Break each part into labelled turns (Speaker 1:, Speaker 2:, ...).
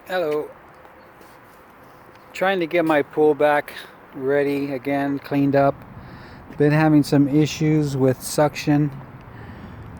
Speaker 1: Hello. Trying to get my pool back ready again, cleaned up. Been having some issues with suction.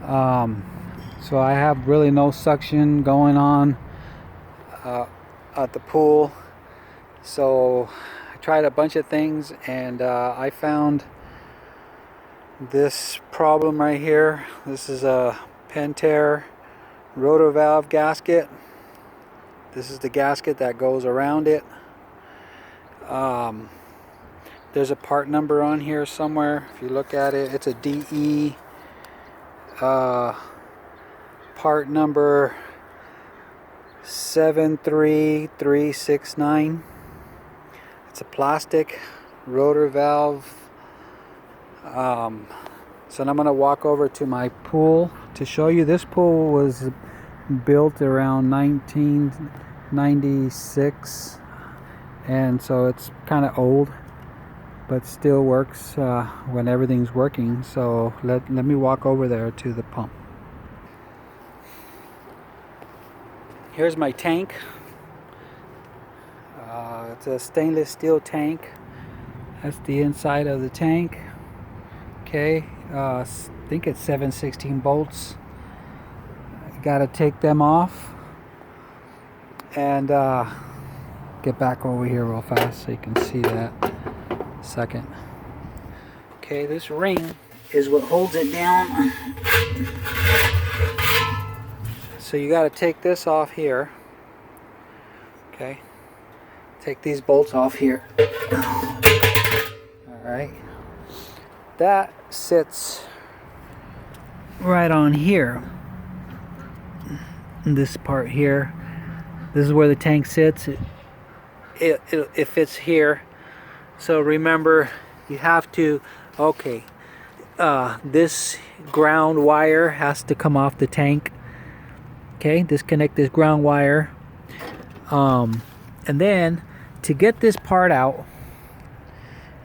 Speaker 1: So I have really no suction going on at the pool. So I tried a bunch of things and I found this problem right here. This is a pentair rotor valve gasket. This is the gasket that goes around it. There's a part number on here somewhere. If you look at it, it's a DE part number 73369. It's a plastic rotor valve. So I'm going to walk over to my pool to show you. This pool was built around 1996, and so it's kind of old, but still works when everything's working. So let me walk over there to the pump. Here's my tank. It's a stainless steel tank. That's the inside of the tank. Okay, I think it's 7/16 bolts. You got to take them off and get back over here real fast so you can see that. Second. Okay, this ring is what holds it down. So you got to take this off here. Okay, take these bolts off here. All right, that sits right on here. This part here, this is where the tank sits. It fits here. So remember, you have to, okay, this ground wire has to come off the tank. Okay, disconnect this ground wire. And then to get this part out,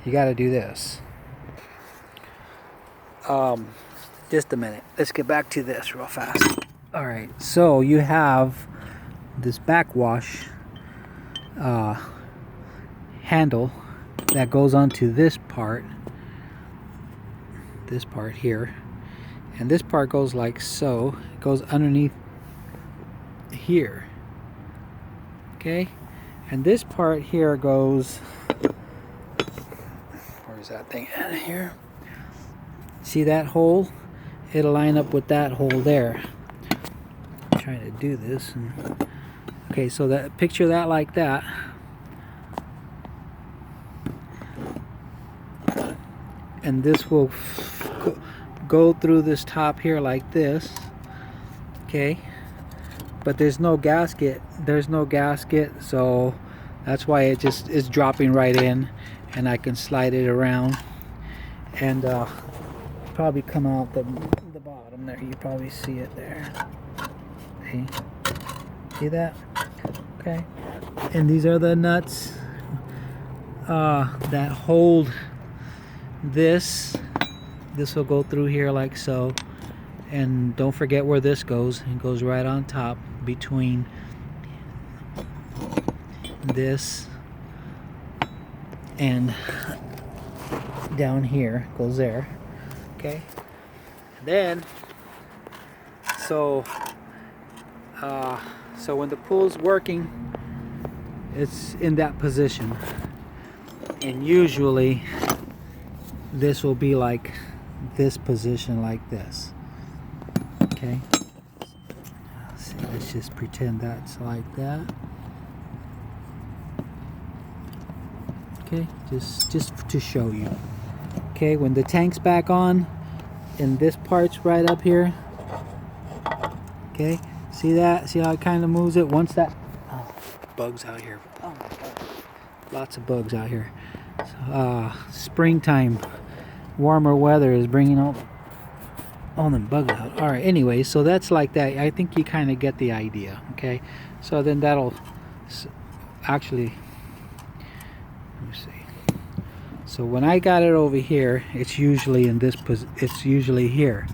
Speaker 1: you got to do this. Just a minute. Let's get back to this real fast. All right, so you have this backwash handle that goes onto this part here, and this part goes like so. It goes underneath here. Okay, and this part here goes, where's that thing out of here? See that hole? It'll line up with that hole there. I'm trying to do this. Okay, so that, picture that like that. And this will go through this top here like this. Okay, but there's no gasket. There's no gasket, so that's why it just is dropping right in, and I can slide it around and probably come out the bottom there. You probably see it there. See that? Okay, and these are the nuts that hold this. This will go through here like so, and don't forget where this goes. It goes right on top between this and down here. Goes there. Okay, and then so when the pool's working, it's in that position, and usually this will be like this position, like this. Okay, let's just pretend that's like that. Okay, just to show you. Okay, when the tank's back on and this part's right up here, okay, see that? See how it kind of moves it? Once that, oh, bugs out here. Oh my God, lots of bugs out here. Springtime, warmer weather is bringing all them bugs out. All right, anyway, so that's like that. I think you kind of get the idea. Okay, so then that'll actually, let me see. So when I got it over here, it's usually in this position. It's usually here.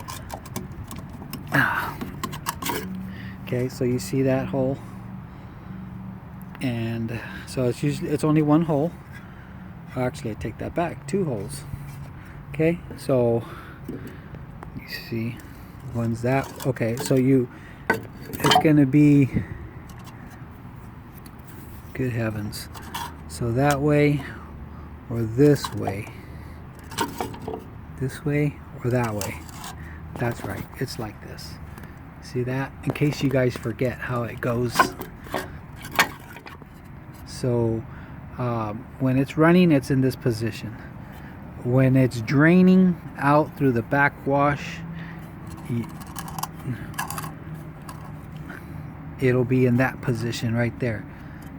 Speaker 1: Okay, so you see that hole? And so it's only one hole. Actually, I take that back, 2 holes. Okay, so you see, one's that. Okay, so it's gonna be, good heavens, so that way or this way or that way. That's right, it's like this. See that? In case you guys forget how it goes. So when it's running, it's in this position. When it's draining out through the backwash, it'll be in that position right there,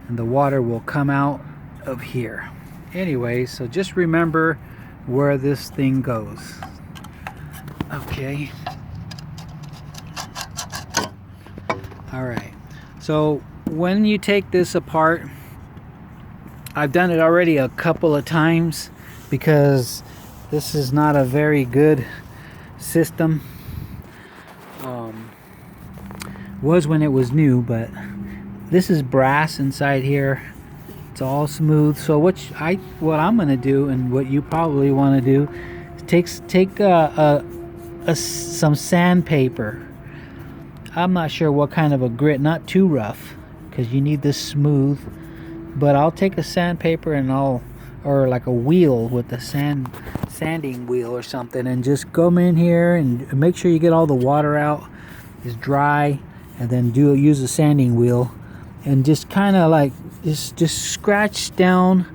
Speaker 1: and the water will come out of here. Anyway, so just remember where this thing goes. Okay. All right. So when you take this apart, I've done it already a couple of times because this is not a very good system. Was when it was new, but this is brass inside here. It's all smooth. So what I'm gonna do, and what you probably want to do, is take some sandpaper. I'm not sure what kind of a grit, not too rough, because you need this smooth. But I'll take a sandpaper and or like a wheel with a sanding wheel or something, and just come in here and make sure you get all the water out. It's dry, and then use a sanding wheel and just kind of like just scratch down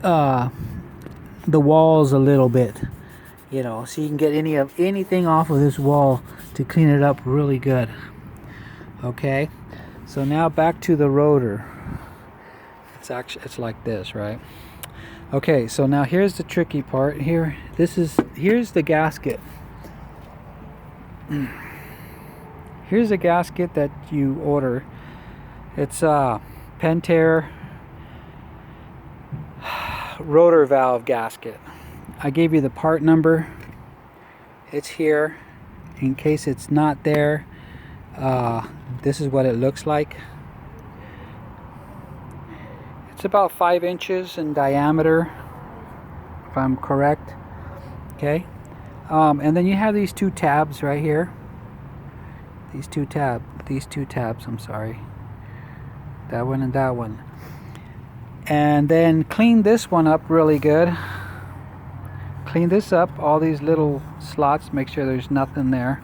Speaker 1: the walls a little bit, you know, so you can get anything off of this wall to clean it up really good. Okay, so now back to the rotor. It's like this, right? Okay, so now here's the tricky part. Here's the gasket. Here's a gasket that you order. It's a pentair rotor valve gasket. I gave you the part number. It's here. In case it's not there, this is what it looks like. It's about 5 inches in diameter, if I'm correct. Okay, and then you have these 2 tabs right here. These two tabs, I'm sorry. That one and that one. And then clean this one up really good. Clean this up, all these little slots, make sure there's nothing there.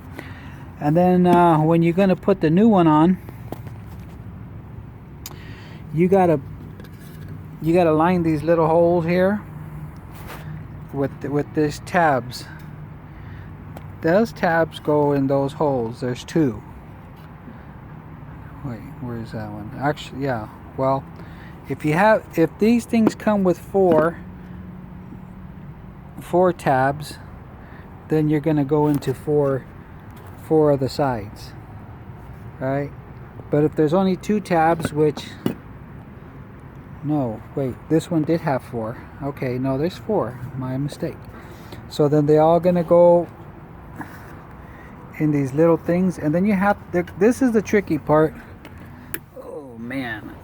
Speaker 1: And then when you're gonna put the new one on, you gotta line these little holes here with these tabs. Those tabs go in those holes. There's 2. Wait, where's that one? Actually, yeah. Well, if these things come with four tabs, then you're gonna go into four of the sides, right? But if there's only 2 tabs, which, no, wait, this one did have 4. Okay, no, there's 4. My mistake. So then they're all gonna go in these little things, and then you have this is the tricky part. Oh man,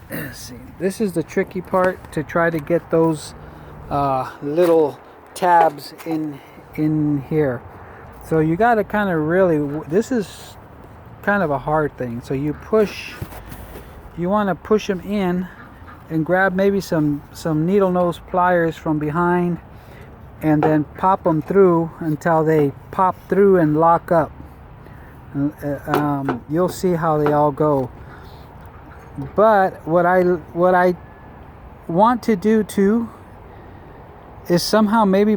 Speaker 1: let's see, this is the tricky part, to try to get those little tabs in here. So you got to kind of really, this is kind of a hard thing. So you want to push them in and grab maybe some needle nose pliers from behind, and then pop them through until they pop through and lock up. You'll see how they all go. But what I want to do too is somehow maybe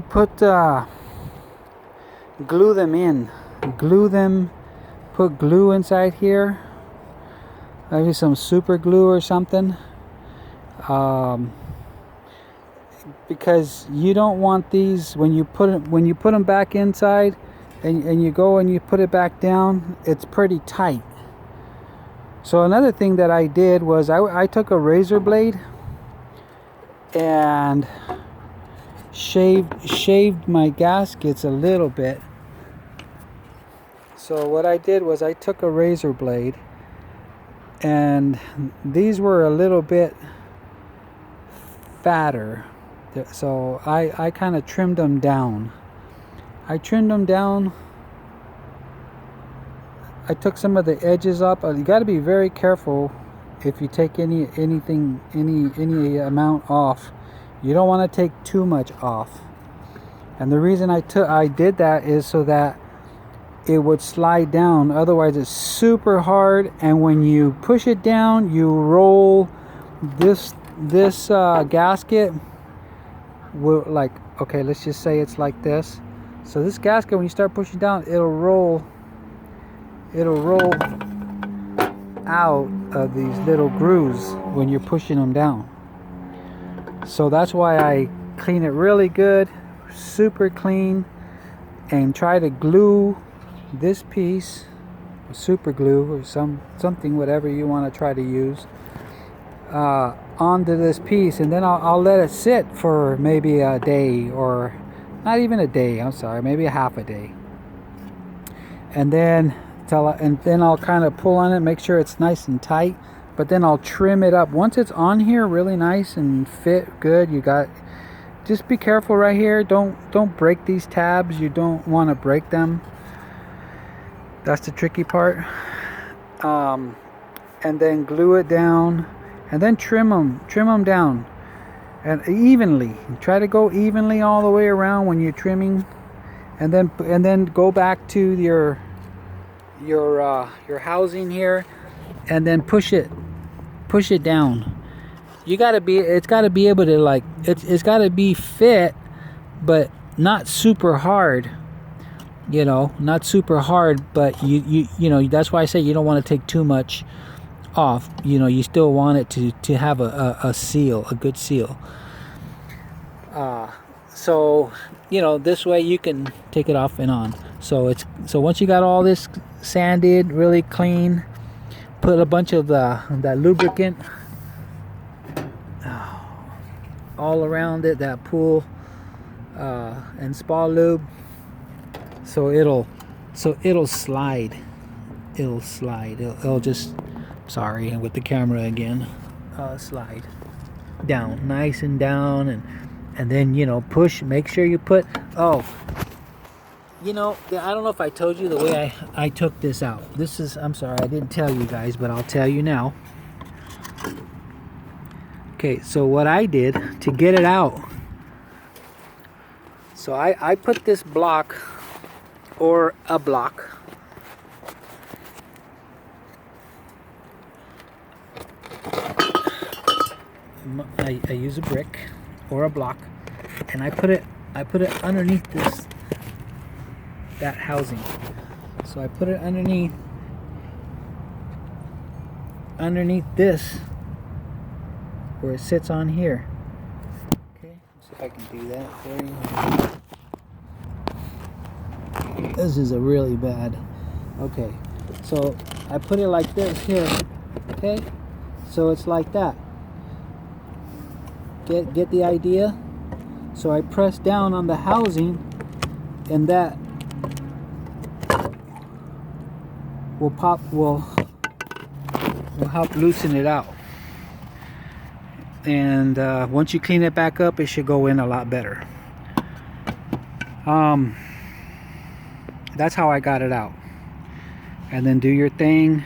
Speaker 1: glue them in. Put glue inside here. Maybe some super glue or something. Because you don't want these, when you put them back inside and you go and you put it back down, it's pretty tight. So another thing that I did was I took a razor blade and shaved my gaskets a little bit. So what I did was I took a razor blade and these were a little bit fatter, so I kind of trimmed them down. I trimmed them down. I took some of the edges up. You got to be very careful if you take any amount off. You don't want to take too much off. And the reason I did that is so that it would slide down. Otherwise it's super hard, and when you push it down, you roll this gasket will, like, okay, let's just say it's like this. So this gasket, when you start pushing down, it'll roll out of these little grooves when you're pushing them down. So that's why I clean it really good, super clean, and try to glue this piece, super glue or something, whatever you want to try to use, onto this piece, and then I'll let it sit for maybe a day, or not even a day, I'm sorry, maybe a half a day, and then I'll kind of pull on it, make sure it's nice and tight, but then I'll trim it up once it's on here really nice and fit good. Just be careful right here, don't break these tabs. You don't want to break them. That's the tricky part. And then glue it down, and then trim them down, and evenly. Try to go evenly all the way around when you're trimming, and then go back to your housing here, and then push it down. It's got to be able to, like, it's got to be fit, but not super hard. Not super hard, but you know, that's why I say you don't want to take too much off. You still want it to have a seal, a good seal. So this way you can take it off and on. So once you got all this sanded really clean, put a bunch of that lubricant all around it, that pool and spa lube, so it'll slide. It'll just, sorry, with the camera again, slide down nice and down, and then push. Make sure you put, I don't know if I told you the way I took this out. I'm sorry, I didn't tell you guys, but I'll tell you now. Okay, so what I did to get it out, so I put this block, or a block, I use a brick or a block, and I put it underneath that housing. So I put it underneath this, where it sits on here. Okay, let's see if I can do that for you. This is a really bad. Okay, so I put it like this here. Okay, so it's like that. Get the idea? So I press down on the housing, and that will help loosen it out. And once you clean it back up, it should go in a lot better. That's how I got it out. And then do your thing,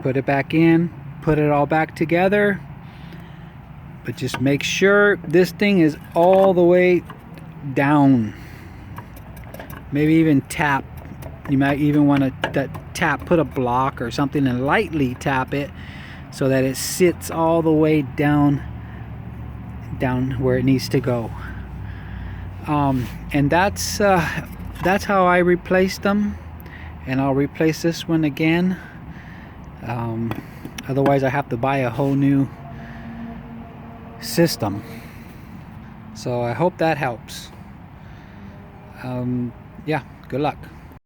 Speaker 1: put it back in, put it all back together, but just make sure this thing is all the way down. Maybe even tap. You might even want to tap, put a block or something and lightly tap it so that it sits all the way down where it needs to go. And that's how I replaced them, and I'll replace this one again. Otherwise I have to buy a whole new system. So I hope that helps. Yeah, good luck.